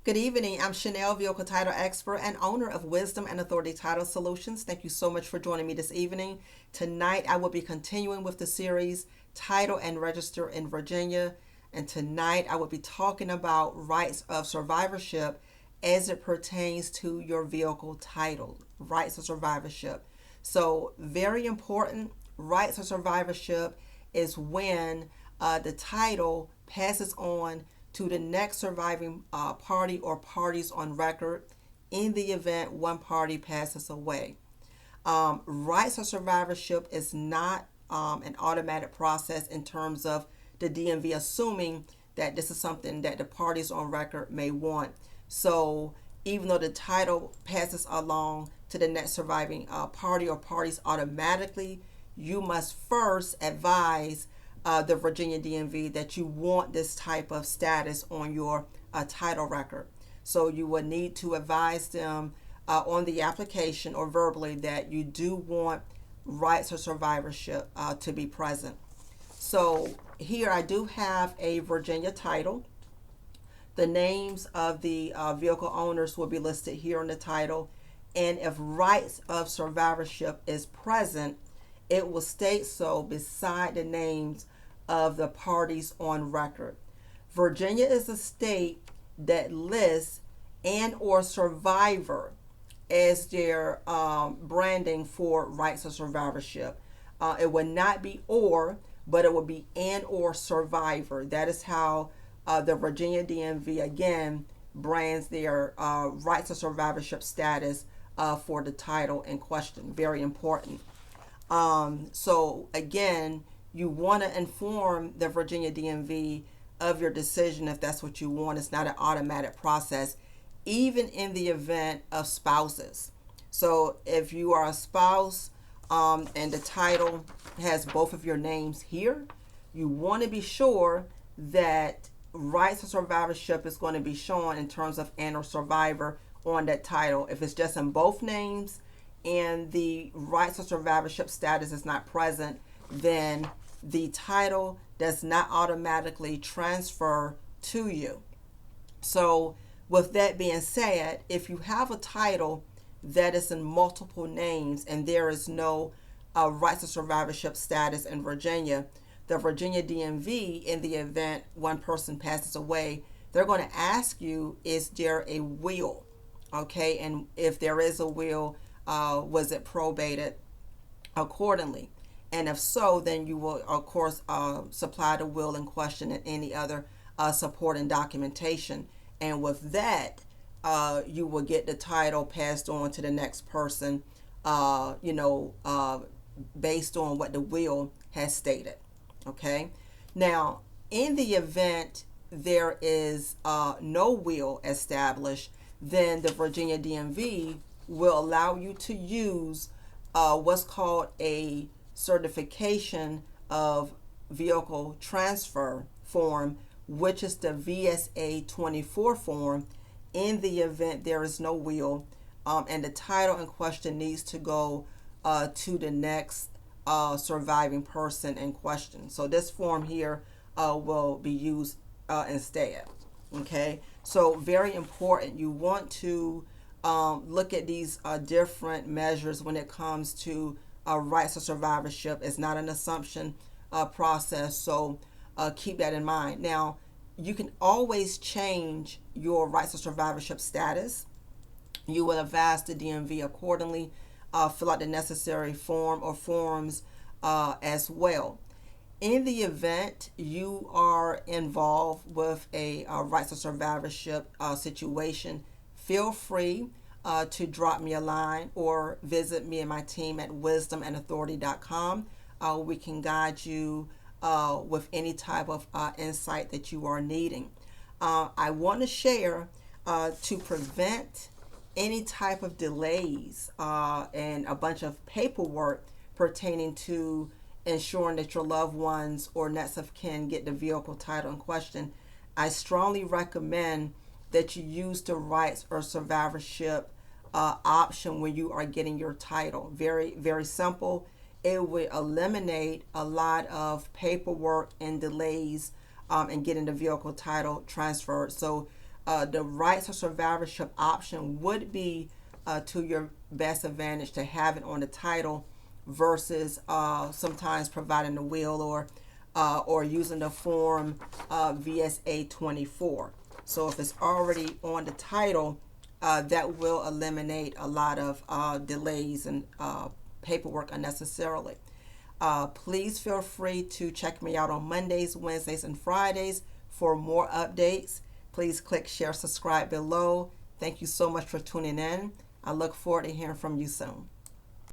Good evening. I'm Chanel, vehicle title expert and owner of Wisdom and Authority Title Solutions. Thank you so much for joining me this evening. Tonight, I will be continuing with the series Title and Register in Virginia. And tonight, I will be talking about rights of survivorship as it pertains to your vehicle title, rights of survivorship. So, very important, rights of survivorship is when the title passes on to the next surviving party or parties on record in the event one party passes away. Rights of survivorship is not an automatic process in terms of the DMV assuming that this is something that the parties on record may want. So even though the title passes along to the next surviving party or parties automatically, you must first advise the Virginia DMV that you want this type of status on your title record. So you would need to advise them on the application or verbally that you do want rights or survivorship to be present. So here I do have a Virginia title. The names of the vehicle owners will be listed here on the title. And if rights of survivorship is present, it will state so beside the names of the parties on record. Virginia is a state that lists and or survivor as their branding for rights of survivorship. It would not be or, but it would be and or survivor. That is how the Virginia DMV again brands their rights of survivorship status for the title in question. Very important. So again, you want to inform the Virginia DMV of your decision if that's what you want. It's not an automatic process, even in the event of spouses. So if you are a spouse and the title has both of your names here, you want to be sure that rights of survivorship is going to be shown in terms of and or survivor on that title. If it's just in both names and the rights of survivorship status is not present, then the title does not automatically transfer to you. So with that being said, if you have a title that is in multiple names and there is no rights of survivorship status in Virginia, the Virginia DMV, in the event one person passes away, they're going to ask you, is there a will? Okay, and if there is a will, was it probated accordingly? And if so, then you will, of course, supply the will in question and any other supporting documentation. And with that, you will get the title passed on to the next person, based on what the will has stated. Okay. Now, in the event there is no will established, then the Virginia DMV will allow you to use what's called a certification of vehicle transfer form, which is the VSA 24 form, in the event there is no will and the title in question needs to go to the next surviving person in question. So this form here will be used instead. Okay, so very important. You want to look at these different measures when it comes to rights of survivorship. Is not an assumption process, so keep that in mind. Now, you can always change your rights of survivorship status. You will advise the DMV accordingly. Fill out the necessary form or forms as well. In the event you are involved with a rights of survivorship situation, feel free to drop me a line or visit me and my team at wisdomandauthority.com. We can guide you with any type of insight that you are needing. I want to share to prevent any type of delays and a bunch of paperwork pertaining to ensuring that your loved ones or next of kin get the vehicle title in question. I strongly recommend that you use the rights or survivorship option when you are getting your title. Very, very simple. It will eliminate a lot of paperwork and delays in getting the vehicle title transferred. So the rights or survivorship option would be to your best advantage to have it on the title versus sometimes providing the will or using the form VSA 24. So if it's already on the title, that will eliminate a lot of delays and paperwork unnecessarily. Please feel free to check me out on Mondays, Wednesdays, and Fridays for more updates. Please click share, subscribe below. Thank you so much for tuning in. I look forward to hearing from you soon.